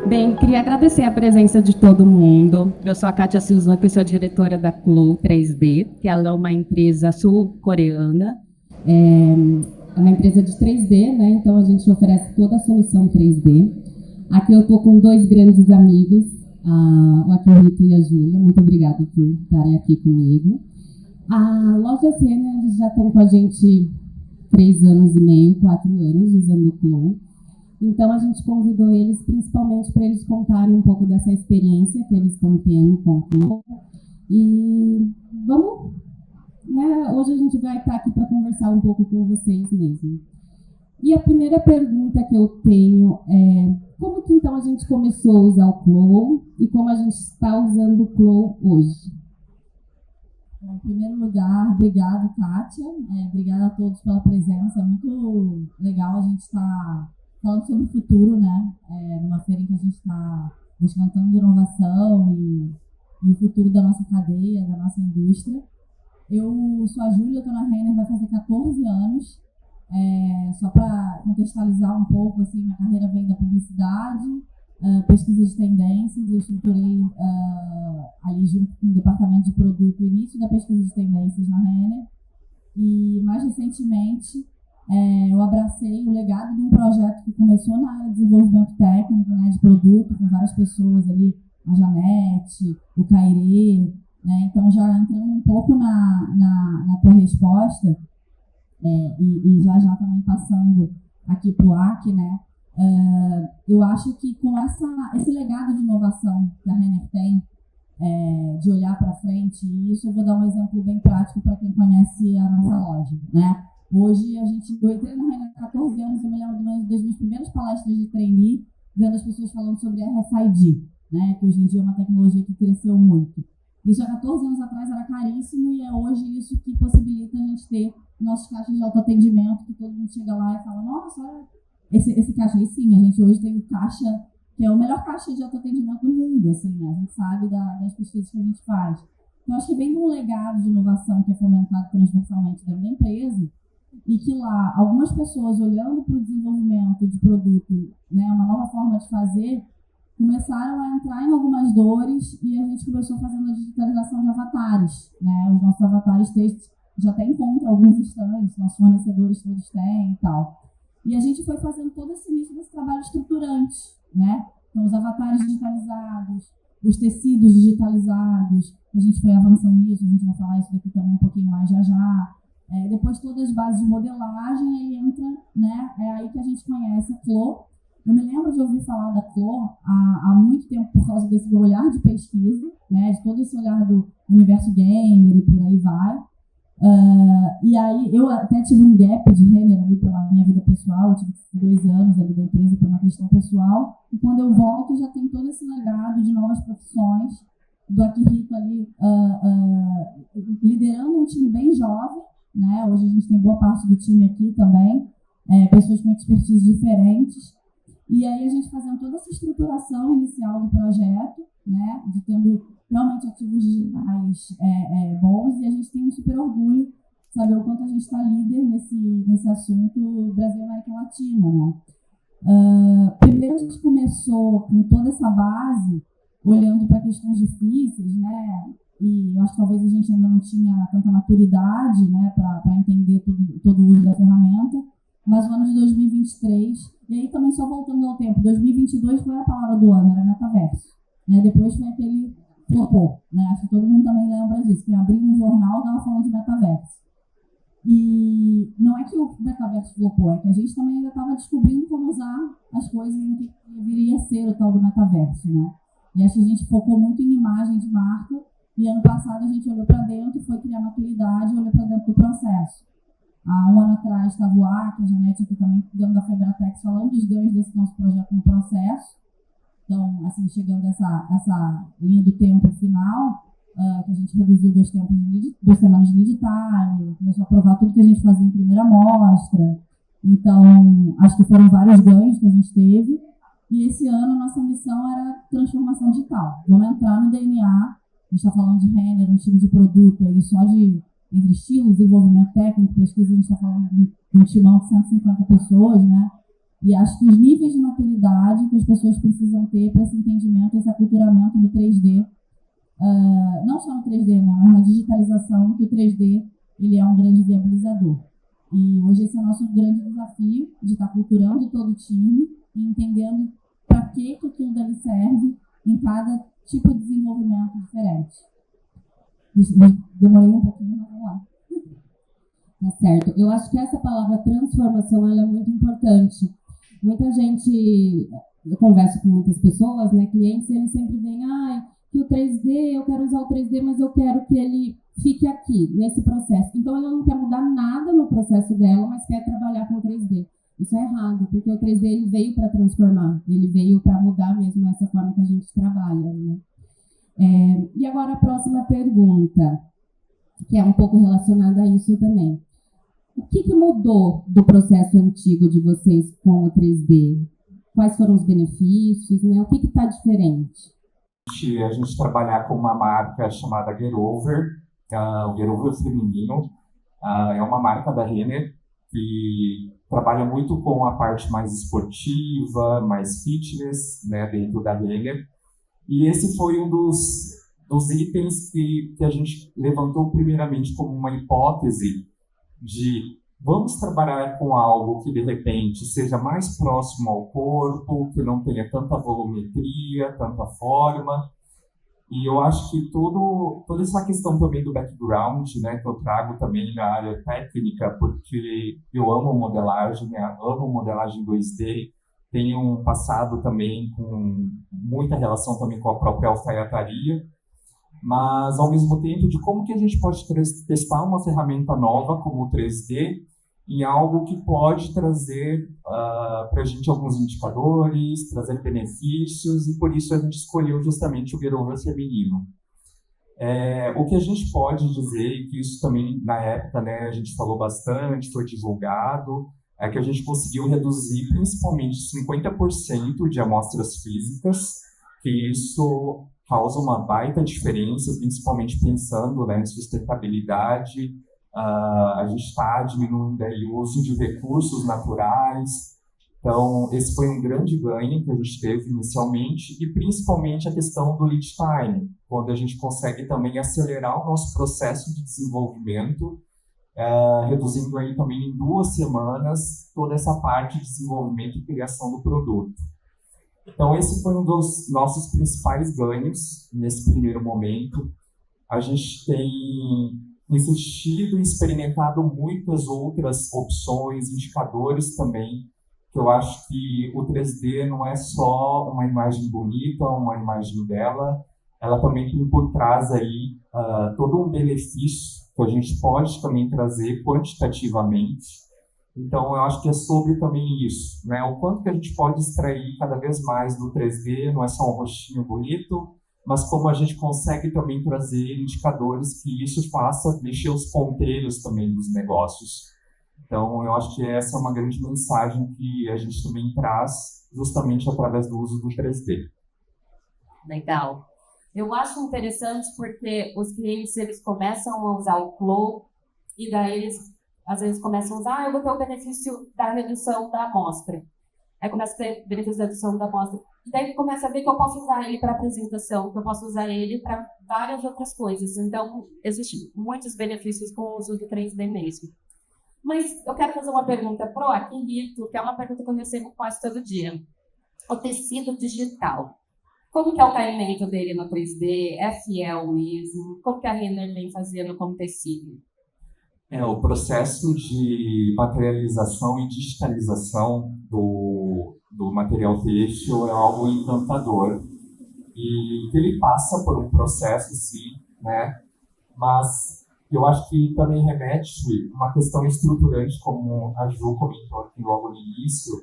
Bem, queria agradecer a presença de todo mundo. Eu sou a Kátia Silva, que sou a diretora da Clow 3D, que ela é uma empresa sul-coreana. É uma empresa de 3D, né? Então a gente oferece toda a solução 3D. Aqui eu estou com dois grandes amigos, o Akihito e a Júlia. Muito obrigada por estarem aqui comigo. A loja Renner, eles já estão com a gente 3 anos e meio, 4 anos, usando o Clow. Então, a gente convidou eles principalmente para eles contarem um pouco dessa experiência que eles estão tendo com o Clow. E vamos, né? Hoje a gente vai estar aqui para conversar um pouco com vocês mesmo. E a primeira pergunta que eu tenho é: como que então a gente começou a usar o Clow e como a gente está usando o Clow hoje? Em primeiro lugar, obrigado, Kátia. Obrigada a todos pela presença. É muito legal a gente estar falando sobre o futuro, né? Numa feira em que a gente está buscando tanto inovação e o futuro da nossa cadeia, da nossa indústria. Eu sou a Júlia, eu estou na Renner, vai fazer 14 anos. Só para contextualizar um pouco, assim, minha carreira vem da publicidade, pesquisa de tendências. Eu estruturei ali junto com o departamento de produto o início da pesquisa de tendências na Renner. E mais recentemente eu abracei o legado de um projeto que começou na área de desenvolvimento técnico, né, de produto, com várias pessoas ali, a Janete, o Cairê, né? Então, já entrando um pouco na tua resposta, e já também passando aqui para o AC, né? Eu acho que com esse legado de inovação que a Renner tem, de olhar para frente, e isso eu vou dar um exemplo bem prático para quem conhece a nossa loja, né? Hoje, eu entrei na Renner há 14 anos, eu me lembro das minhas primeiras palestras de trainee, vendo as pessoas falando sobre RFID, né, que hoje em dia é uma tecnologia que cresceu muito. Isso há 14 anos atrás era caríssimo e é hoje isso que possibilita a gente ter nossos caixas de autoatendimento, que todo mundo chega lá e fala: nossa, olha esse caixa. E sim, a gente hoje tem um caixa que é o melhor caixa de autoatendimento do mundo, assim, né? A gente sabe das pesquisas que a gente faz. Então, acho que vem de um legado de inovação que é fomentado transversalmente dentro da empresa, e que lá, algumas pessoas olhando para o desenvolvimento de produto, né, uma nova forma de fazer, começaram a entrar em algumas dores e a gente começou fazendo a digitalização de avatares, né? Os nossos avatares textos já até encontram alguns estandes, nossos fornecedores todos têm e tal. E a gente foi fazendo todo esse início desse trabalho estruturante, né? Então, os avatares digitalizados, os tecidos digitalizados, a gente foi avançando nisso, a gente vai falar isso daqui também um pouquinho mais já. Depois todas as bases de modelagem, aí entra, né? É aí que a gente conhece a Clow. Eu me lembro de ouvir falar da Clow há muito tempo por causa desse meu olhar de pesquisa, né? De todo esse olhar do universo gamer e por aí vai. E aí eu até tive um gap de Renner ali pela minha vida pessoal, eu tive 2 anos ali da empresa por uma questão pessoal, e quando eu volto já tem todo esse legado de novas profissões, do Akihito ali liderando um time bem jovem, né? Hoje a gente tem boa parte do time aqui também, pessoas com expertise diferentes, e aí a gente fazendo toda essa estruturação inicial do projeto, né? De tendo realmente ativos digitais bons, e a gente tem um super orgulho de saber o quanto a gente está líder nesse assunto Brasil e América Latina, né? Primeiro a gente começou com toda essa base, olhando para questões difíceis, né? E acho que talvez a gente ainda não tinha tanta maturidade, né, para entender todo o uso da ferramenta, mas o ano de 2023, e aí também só voltando ao tempo, 2022 foi a palavra do ano, era metaverso, né? Depois foi aquele flopou, né? Acho que todo mundo também lembra disso, que abriu um jornal e estava falando de metaverso. E não é que o metaverso flopou, é que a gente também ainda estava descobrindo como usar as coisas em que viria a ser o tal do metaverso, né? E acho que a gente focou muito em imagem de marca, e ano passado a gente olhou para dentro, foi criar maturidade e olhou para dentro do processo. Há um ano atrás estava o AC, a Janete aqui também, dentro da Febratex, falando dos ganhos desse nosso projeto no processo. Então, assim, chegando essa linha do tempo final, que a gente reduziu 2 semanas de lead time, começou a provar tudo que a gente fazia em primeira amostra. Então, acho que foram vários ganhos que a gente teve. E esse ano, nossa missão era transformação digital. Vamos entrar no DNA gente está falando de render, um time de produto, aí só entre estilos, desenvolvimento técnico, pesquisa, a gente está falando de um timão de 150 pessoas, né? E acho que os níveis de maturidade que as pessoas precisam ter para esse entendimento, esse aculturamento no 3D, não só no 3D, né, mas na digitalização, que o 3D ele é um grande viabilizador. E hoje esse é o nosso grande desafio, de estar culturando todo o time e entendendo para que aquilo dali serve em cada tipo de desenvolvimento diferente. Demorei um pouquinho, mas vamos lá. Tá certo. Eu acho que essa palavra transformação ela é muito importante. Muita gente, eu converso com muitas pessoas, né, clientes, e eles sempre vêm, que o 3D, eu quero usar o 3D, mas eu quero que ele fique aqui, nesse processo. Então, ela não quer mudar nada no processo dela, mas quer trabalhar com o 3D. Isso é errado, porque o 3D ele veio para transformar, ele veio para mudar mesmo essa forma que a gente trabalha, né? E agora a próxima pergunta, que é um pouco relacionada a isso também. O que mudou do processo antigo de vocês com o 3D? Quais foram os benefícios, né? O que está diferente? A gente trabalhar com uma marca chamada Get Over, o Get Over feminino, é uma marca da Renner que trabalha muito com a parte mais esportiva, mais fitness, né, dentro da Renner. E esse foi um dos itens que a gente levantou primeiramente como uma hipótese de vamos trabalhar com algo que, de repente, seja mais próximo ao corpo, que não tenha tanta volumetria, tanta forma. E eu acho que toda essa questão também do background, né, que eu trago também na área técnica, porque eu amo modelagem, né, amo modelagem 2D, tenho um passado também com muita relação também com a própria alfaiataria, mas ao mesmo tempo de como que a gente pode testar uma ferramenta nova como o 3D em algo que pode trazer para a gente alguns indicadores, trazer benefícios, e por isso a gente escolheu justamente o Get Over feminino. O que a gente pode dizer, e que isso também na época, né, a gente falou bastante, foi divulgado, é que a gente conseguiu reduzir principalmente 50% de amostras físicas, que isso causa uma baita diferença, principalmente pensando, né, em sustentabilidade. A gente está diminuindo aí o uso de recursos naturais. Então, esse foi um grande ganho que a gente teve inicialmente, e principalmente a questão do lead time, quando a gente consegue também acelerar o nosso processo de desenvolvimento, reduzindo aí também em 2 semanas toda essa parte de desenvolvimento e criação do produto. Então, esse foi um dos nossos principais ganhos nesse primeiro momento. A gente tem insistido e experimentado muitas outras opções, indicadores também, que eu acho que o 3D não é só uma imagem bonita, uma imagem bela, ela também tem por trás aí todo um benefício que a gente pode também trazer quantitativamente. Então, eu acho que é sobre também isso, né? O quanto que a gente pode extrair cada vez mais do 3D, não é só um rostinho bonito, mas como a gente consegue também trazer indicadores que isso faça mexer os ponteiros também dos negócios. Então, eu acho que essa é uma grande mensagem que a gente também traz justamente através do uso do 3D. Legal. Eu acho interessante porque os clientes eles começam a usar o Flow e daí eles às vezes começam a usar, eu vou ter o benefício da redução da amostra. Aí começa a ter benefício da redução da amostra. E daí começa a ver que eu posso usar ele para apresentação, que eu posso usar ele para várias outras coisas. Então, existem muitos benefícios com o uso do 3D mesmo. Mas eu quero fazer uma pergunta pro Akihito, que é uma pergunta que eu recebo quase todo dia. O tecido digital. Como que é o caimento dele no 3D? É fiel mesmo? Como que a Renner vem fazendo com tecido? O processo de materialização e digitalização do material têxtil é algo encantador. E ele passa por um processo, sim, né? Mas eu acho que também remete uma questão estruturante, como a Ju comentou aqui logo no início,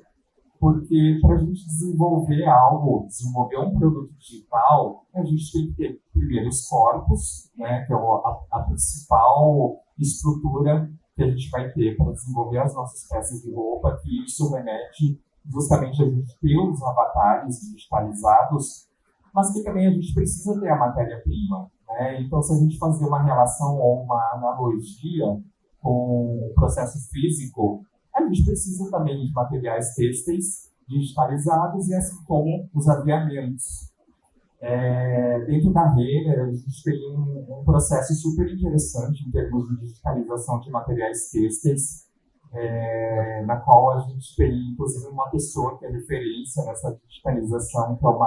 porque para a gente desenvolver algo, desenvolver um produto digital, a gente tem que ter primeiro os corpos, né, que é a principal estrutura que a gente vai ter para desenvolver as nossas peças de roupa, que isso remete justamente a gente ter os avatares digitalizados, mas que também a gente precisa ter a matéria-prima, né? Então, se a gente fazer uma relação ou uma analogia com o processo físico, a gente precisa também de materiais têxteis digitalizados e assim como os aviamentos. Dentro da Renner, a gente tem um processo super interessante em termos de digitalização de materiais têxteis, na qual a gente tem, inclusive, uma pessoa que é referência nessa digitalização, que é o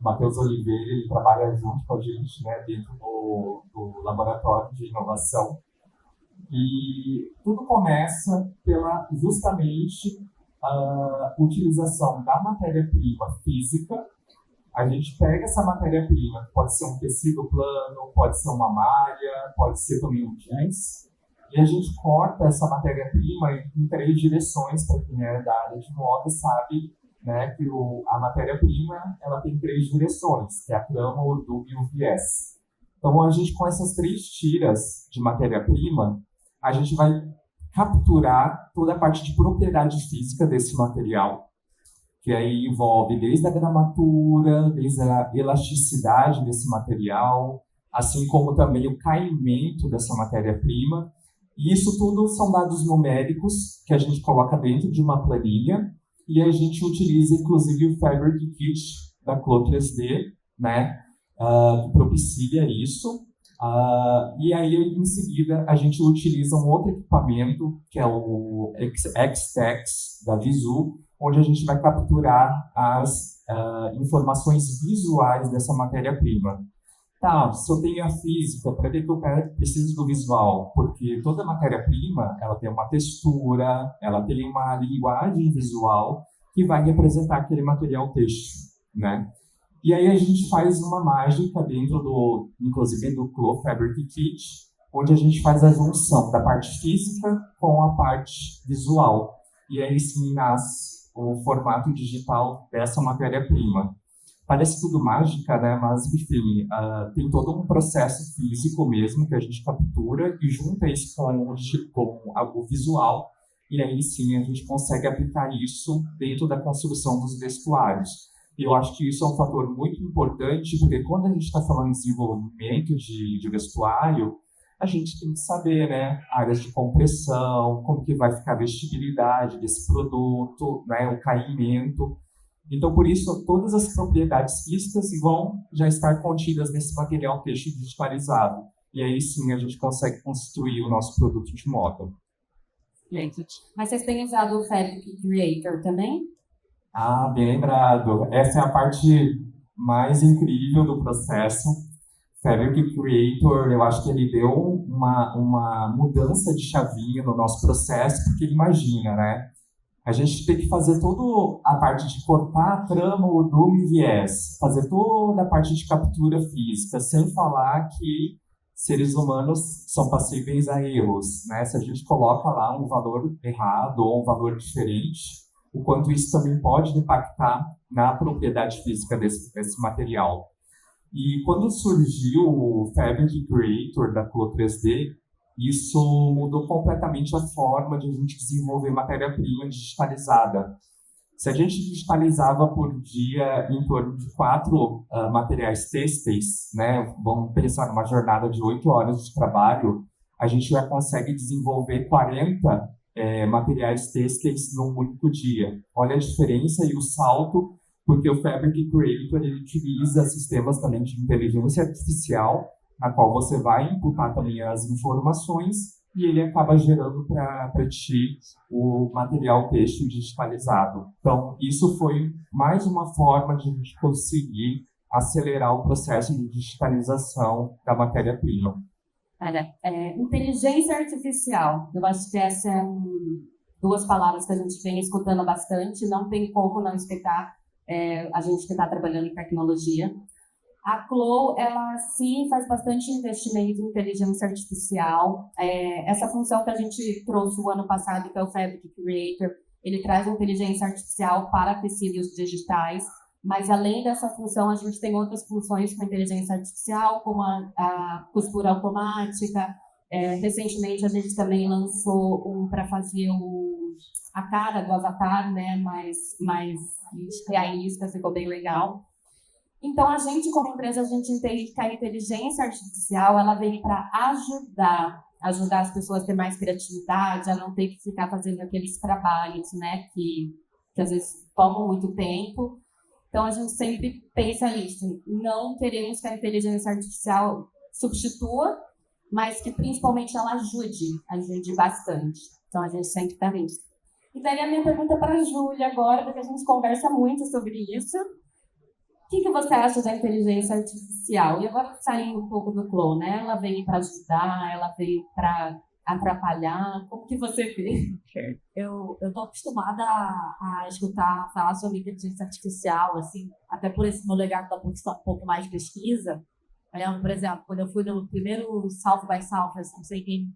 Matheus Oliveira. Ele trabalha junto com a gente, né, dentro do laboratório de inovação. E tudo começa pela, justamente, a utilização da matéria-prima física. A gente pega essa matéria-prima, pode ser um tecido plano, pode ser uma malha, pode ser também um jeans, e a gente corta essa matéria-prima em 3 direções. Para quem é da área de moda sabe, né, que a matéria-prima ela tem 3 direções, que é a trama, o ordume e o viés. Então, a gente, com essas 3 tiras de matéria-prima, a gente vai capturar toda a parte de propriedade física desse material, que aí envolve desde a gramatura, desde a elasticidade desse material, assim como também o caimento dessa matéria-prima. E isso tudo são dados numéricos que a gente coloca dentro de uma planilha e a gente utiliza, inclusive, o Fabric Kit da Clo 3D, né, que propicia isso. E aí, em seguida, a gente utiliza um outro equipamento, que é o X-Tex da Visu, onde a gente vai capturar as informações visuais dessa matéria-prima. Tá, se eu tenho a física, para que eu preciso do visual? Porque toda matéria-prima, ela tem uma textura, ela tem uma linguagem visual que vai representar aquele material têxtil, né? E aí a gente faz uma mágica dentro inclusive do Clo Fabric Kit, onde a gente faz a junção da parte física com a parte visual. E aí sim nasce o formato digital dessa matéria-prima. Parece tudo mágica, né? Mas, enfim, tem todo um processo físico mesmo que a gente captura e junta isso com o visual, e aí sim a gente consegue aplicar isso dentro da construção dos vestuários. E eu acho que isso é um fator muito importante, porque quando a gente está falando de desenvolvimento de vestuário, a gente tem que saber, né, áreas de compressão, como que vai ficar a vestibilidade desse produto, né, o caimento. Então, por isso, todas as propriedades físicas vão já estar contidas nesse material têxtil digitalizado. E aí sim a gente consegue construir o nosso produto de moda. Mas vocês têm usado o Fabric Creator também? Ah, bem lembrado. Essa é a parte mais incrível do processo. Fabric Creator, eu acho que ele deu uma mudança de chavinha no nosso processo, porque imagina, né? A gente tem que fazer toda a parte de cortar a trama, o ordume e viés, fazer toda a parte de captura física, sem falar que seres humanos são passíveis a erros, né? Se a gente coloca lá um valor errado ou um valor diferente, o quanto isso também pode impactar na propriedade física desse material. E quando surgiu o Fabric Creator da Clo 3D, isso mudou completamente a forma de a gente desenvolver matéria-prima digitalizada. Se a gente digitalizava por dia em torno de 4 materiais têxteis, né, vamos pensar numa jornada de 8 horas de trabalho, a gente já consegue desenvolver 40 materiais têxteis num único dia. Olha a diferença e o salto, porque o Fabric Creator ele utiliza sistemas também de inteligência artificial, na qual você vai imputar também as informações e ele acaba gerando para ti o material têxtil digitalizado. Então, isso foi mais uma forma de a gente conseguir acelerar o processo de digitalização da matéria-prima. Inteligência artificial. Eu acho que essas são 2 palavras que a gente vem escutando bastante. Não tem como não explicar a gente que está trabalhando em tecnologia. A Clo, ela sim faz bastante investimento em inteligência artificial. Essa função que a gente trouxe o ano passado, que é o Fabric Creator, ele traz inteligência artificial para tecidos digitais, mas além dessa função, a gente tem outras funções com inteligência artificial, como a costura automática. Recentemente, a gente também lançou um para fazer a cara do avatar, né, mais realista, ficou bem legal. Então, a gente, como empresa, a gente entende que a inteligência artificial ela vem para ajudar as pessoas a ter mais criatividade, a não ter que ficar fazendo aqueles trabalhos, né, que às vezes tomam muito tempo. Então, a gente sempre pensa nisso. Não queremos que a inteligência artificial substitua, mas que principalmente ela ajude bastante. Então, a gente sempre está nisso. E daí a minha pergunta para a Júlia agora, porque a gente conversa muito sobre isso. O que você acha da inteligência artificial? E agora saindo um pouco do Clone, né? Ela veio para ajudar, ela veio para atrapalhar. Como que você vê? Eu estou acostumada a escutar falar sobre inteligência artificial, assim, até por esse meu legado da um pouco mais de pesquisa. Eu lembro, por exemplo, quando eu fui no primeiro South by Southwest, não sei quem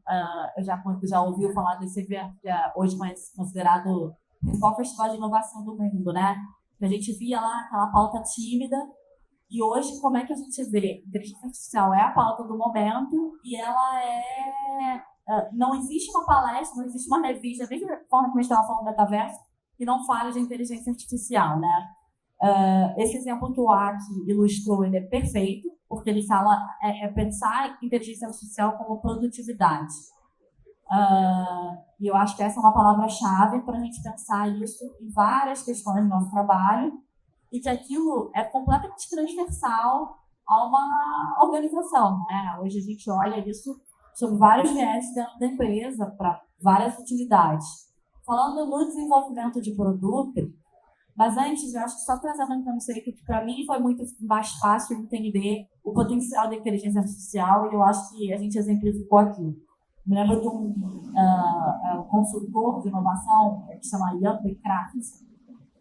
já ouviu falar desse evento, que é hoje mais considerado o principal festival de inovação do mundo, né? A gente via lá aquela pauta tímida, e hoje como é que a gente vê? A inteligência artificial é a pauta do momento, e ela não existe uma palestra, não existe uma revista, da mesma forma que a gente estava falando do metaverso, que não fala de inteligência artificial, né? Esse exemplo que o Aki ilustrou, ele é perfeito, porque ele fala pensar inteligência artificial como produtividade. E eu acho que essa é uma palavra-chave para a gente pensar isso em várias questões do nosso trabalho, e que aquilo é completamente transversal a uma organização, né? Hoje a gente olha isso sobre vários viés dentro da empresa, para várias utilidades. Falando no desenvolvimento de produto, mas antes, eu acho que só trazendo um conceito que para mim foi muito mais fácil entender o potencial da inteligência artificial, e eu acho que a gente exemplificou aqui. Me lembro de um consultor de inovação que se chama Jan Bekraft,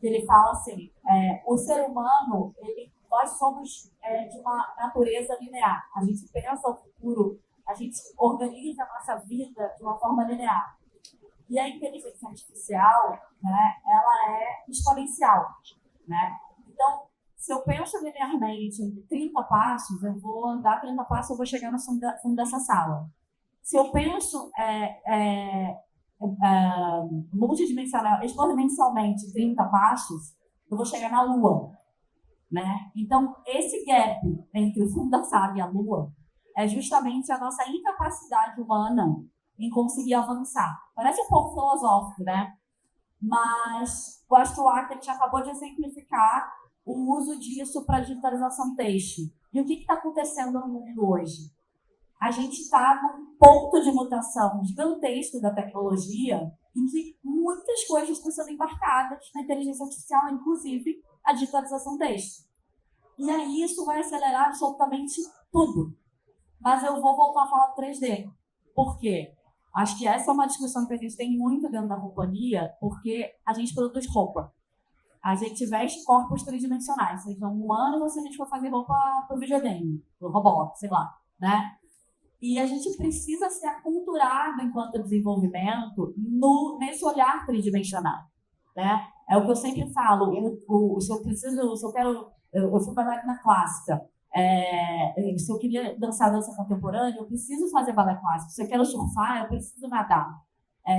que ele fala assim, o ser humano, nós somos de uma natureza linear. A gente pensa o futuro, a gente organiza a nossa vida de uma forma linear. E a inteligência artificial, né, ela é exponencial, né? Então, se eu penso linearmente em 30 passos, eu vou andar 30 passos, eu vou chegar no fundo dessa sala. Se eu penso multidimensional, exponencialmente 30 passos, eu vou chegar na Lua, né? Então, esse gap entre o fundo da sala e a Lua é justamente a nossa incapacidade humana em conseguir avançar. Parece um pouco filosófico, né? Mas eu acho que o Arthur acabou de exemplificar o uso disso para digitalização texto. E o que está acontecendo no mundo hoje? A gente está num ponto de mutação gigantesco da tecnologia em que muitas coisas estão sendo embarcadas na inteligência artificial, inclusive a digitalização texto. E aí isso vai acelerar absolutamente tudo. Mas eu vou voltar a falar do 3D. Por quê? Acho que essa é uma discussão que a gente tem muito dentro da companhia, porque a gente produz roupa. A gente veste corpos tridimensionais, seja um humano ou se a gente for fazer roupa para o videogame, para o robô, sei lá, né? E a gente precisa ser aculturado enquanto desenvolvimento nesse olhar tridimensional, né? É o que eu sempre falo, eu fui bailarina clássica, se eu queria dançar dança contemporânea, eu preciso fazer balé clássico. Se eu quero surfar, eu preciso nadar.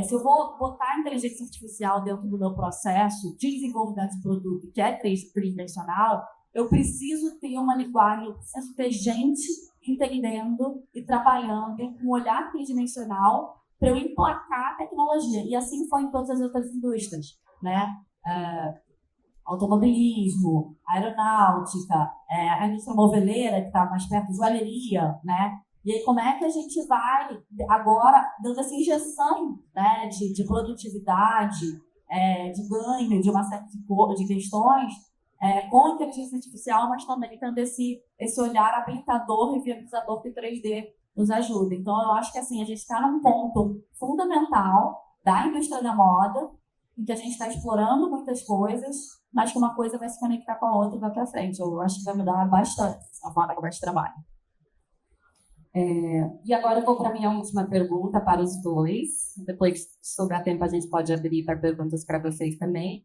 Se eu vou botar a inteligência artificial dentro do meu processo de desenvolvimento de produto, que é tridimensional, eu preciso ter uma linguagem, eu preciso ter gente entendendo e trabalhando com um olhar tridimensional para eu emplacar a tecnologia. E assim foi em todas as outras indústrias, né? Automobilismo, aeronáutica, a indústria moveleira, que está mais perto, joalheria, né? E aí, como é que a gente vai, agora, dando essa injeção, né, de produtividade, de ganho, de uma série de questões, com a inteligência artificial, mas também tendo esse olhar habilitador e viabilizador que o 3D nos ajuda. Então, eu acho que assim, a gente está num ponto fundamental da indústria da moda, em que a gente está explorando muitas coisas, mas que uma coisa vai se conectar com a outra e vai para frente. Eu acho que vai mudar bastante a forma como a gente trabalha. E agora eu vou para a minha última pergunta para os dois. Depois, se sobrar tempo, a gente pode abrir para perguntas para vocês também.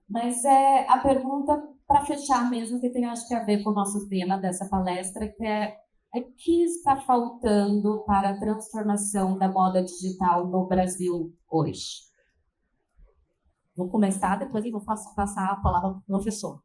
Mas é a pergunta para fechar mesmo, que tem, acho que, a ver com o nosso tema dessa palestra, que é o que está faltando para a transformação da moda digital no Brasil hoje? Vou começar, depois eu vou passar a palavra para o professor.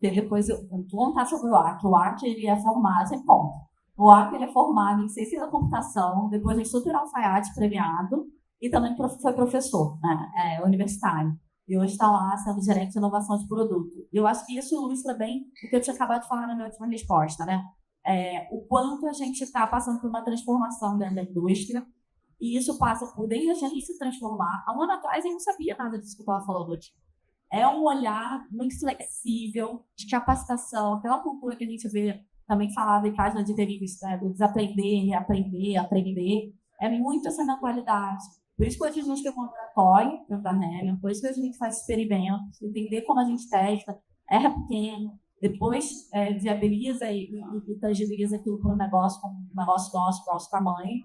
Porque depois, vou contar sobre o Arthur ele é formado, você conta. O Arthur ele é formado em ciência da computação, depois em super alfaiate premiado, e também foi professor, né, universitário. E hoje está lá sendo gerente de inovação de produto. E eu acho que isso ilustra bem o que eu tinha acabado de falar na minha última resposta, né? O quanto a gente está passando por uma transformação dentro da indústria, e isso passa por desde a gente se transformar. Há um ano atrás eu não sabia nada disso que eu estava falando aqui. É um olhar muito flexível, de capacitação, aquela cultura que a gente vê também falada em páginas de entrevista, né? Do desaprender, reaprender, aprender. É muito essa naturalidade. Por isso que hoje a gente tem um laboratório dentro da Helium, por isso que a gente faz experimentos, entender como a gente testa, erra pequeno, depois viabiliza e tangibiliza aquilo para um negócio nosso tamanho.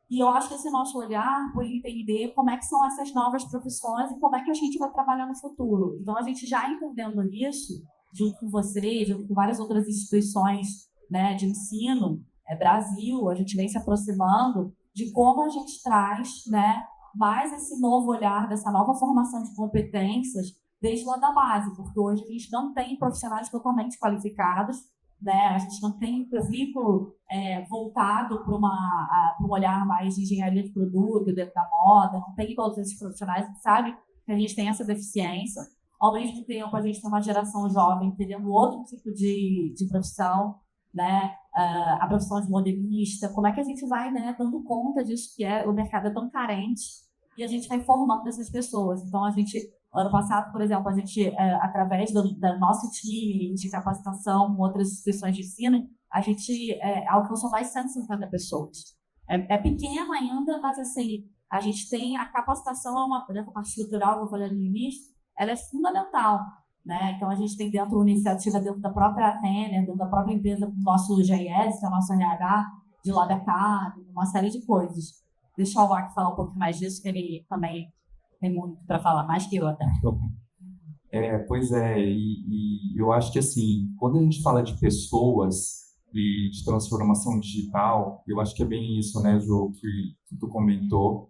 E eu acho que esse nosso olhar por entender como é que são essas novas profissões e como é que a gente vai trabalhar no futuro. Então, a gente já entendendo isso, junto com vocês, junto com várias outras instituições, né, de ensino, Brasil, a gente vem se aproximando de como a gente traz, né, mais esse novo olhar, dessa nova formação de competências desde lá da base, porque hoje a gente não tem profissionais totalmente qualificados, né, a gente não tem um currículo voltado para um olhar mais de engenharia de produto, dentro da moda, não tem todos esses profissionais que sabem que a gente tem essa deficiência. Ao mesmo tempo, a gente tem uma geração jovem querendo outro tipo de profissão, né? A profissão de modelista, como é que a gente vai, né, dando conta disso que o mercado é tão carente e a gente vai formando essas pessoas. Então, ano passado, por exemplo, a gente, através do nosso time de capacitação com outras instituições de ensino, a gente alcançou mais de 150 pessoas. É pequeno ainda, mas assim, a gente tem a capacitação, uma parte estrutural, como eu falei no início, ela é fundamental. Né? Então, a gente tem dentro uma iniciativa dentro da própria Renner, dentro da própria empresa, do nosso GIS, que é o nosso RH, de lá da cá, uma série de coisas. Deixa o Mark falar um pouco mais disso, que ele também tem muito para falar, mais que eu até. Pois é, e eu acho que assim, quando a gente fala de pessoas e de transformação digital, eu acho que é bem isso, né, Jô, que tu comentou,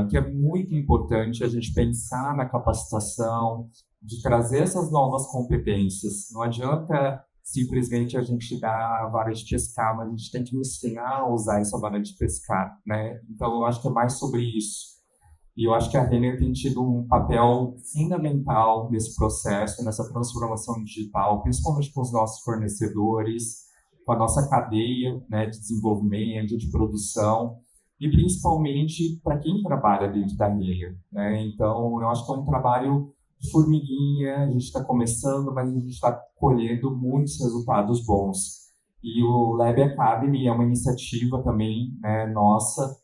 que é muito importante a gente pensar na capacitação, de trazer essas novas competências. Não adianta simplesmente a gente dar a vara de pescar, mas a gente tem que ensinar a usar essa vara de pescar, né? Então, eu acho que é mais sobre isso. E eu acho que a Renner tem tido um papel fundamental nesse processo, nessa transformação digital, principalmente com os nossos fornecedores, com a nossa cadeia, né, de desenvolvimento, de produção, e principalmente para quem trabalha dentro da Renner, né? Então, eu acho que é um trabalho formiguinha, a gente está começando, mas a gente está colhendo muitos resultados bons. E o Lab Academy é uma iniciativa também, né, nossa,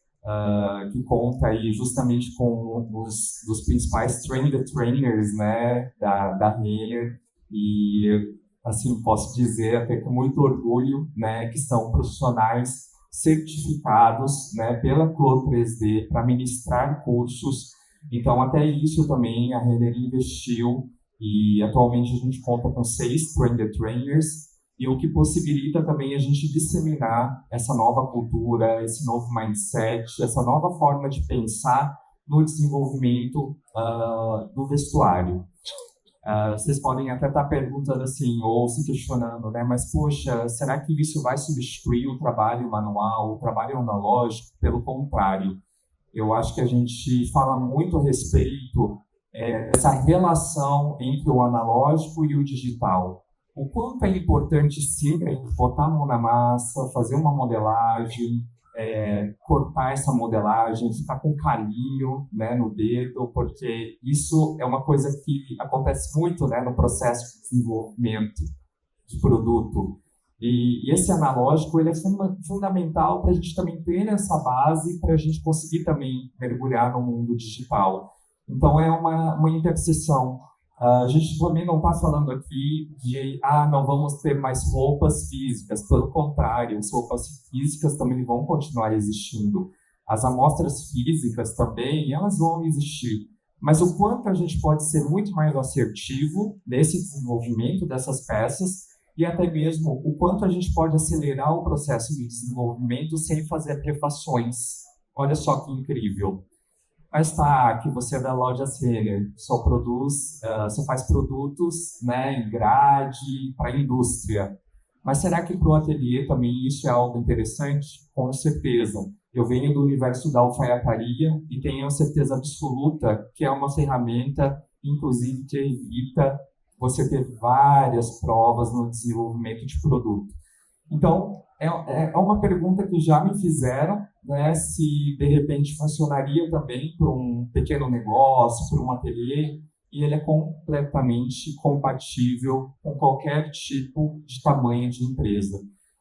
que conta aí justamente com os principais trainers, né, da Renner, e assim posso dizer até com muito orgulho, né, que são profissionais certificados, né, pela Clo 3D para ministrar cursos. Então, até isso também a Renner investiu, e atualmente a gente conta com 6 trainers, e o que possibilita também a gente disseminar essa nova cultura, esse novo mindset, essa nova forma de pensar no desenvolvimento do vestuário. Vocês podem até estar perguntando assim, ou se questionando, né? Mas, poxa, será que isso vai substituir o trabalho manual, o trabalho analógico? Pelo contrário. Eu acho que a gente fala muito a respeito dessa relação entre o analógico e o digital. O quanto é importante, sim, botar a mão na massa, fazer uma modelagem, cortar essa modelagem, ficar com carinho, né, no dedo, porque isso é uma coisa que acontece muito, né, no processo de desenvolvimento de produto. E esse analógico ele é fundamental para a gente também ter essa base para a gente conseguir também mergulhar no mundo digital. Então, é uma interseção. A gente também não está falando aqui de, não vamos ter mais roupas físicas. Pelo contrário, as roupas físicas também vão continuar existindo. As amostras físicas também, elas vão existir. Mas o quanto a gente pode ser muito mais assertivo nesse desenvolvimento dessas peças, e até mesmo o quanto a gente pode acelerar o processo de desenvolvimento sem fazer prefações. Olha só que incrível. Mas tá, que você é da Lojas Renner, só faz produtos, né, em grade para a indústria. Mas será que para o ateliê também isso é algo interessante? Com certeza. Eu venho do universo da alfaiataria e tenho certeza absoluta que é uma ferramenta, inclusive, que evita você ter várias provas no desenvolvimento de produto. Então, é uma pergunta que já me fizeram, né, se de repente funcionaria também para um pequeno negócio, para um ateliê, e ele é completamente compatível com qualquer tipo de tamanho de empresa.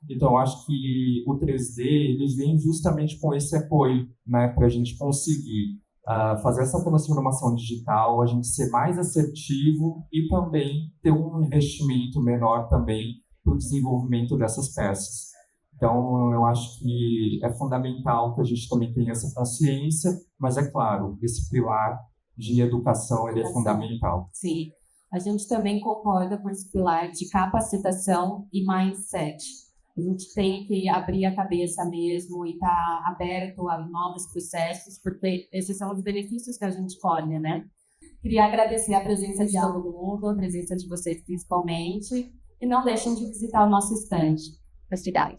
Então, eu acho que o 3D eles vem justamente com esse apoio, né, para a gente conseguir fazer essa transformação digital, a gente ser mais assertivo e também ter um investimento menor também para o desenvolvimento dessas peças. Então, eu acho que é fundamental que a gente também tenha essa consciência, mas é claro, esse pilar de educação ele é fundamental. Sim, a gente também concorda com esse pilar de capacitação e mindset. A gente tem que abrir a cabeça mesmo e estar aberto a novos processos, porque esses são os benefícios que a gente colhe, né? Queria agradecer a presença de todo mundo, a presença de vocês principalmente, e não deixem de visitar o nosso stand. Obrigada.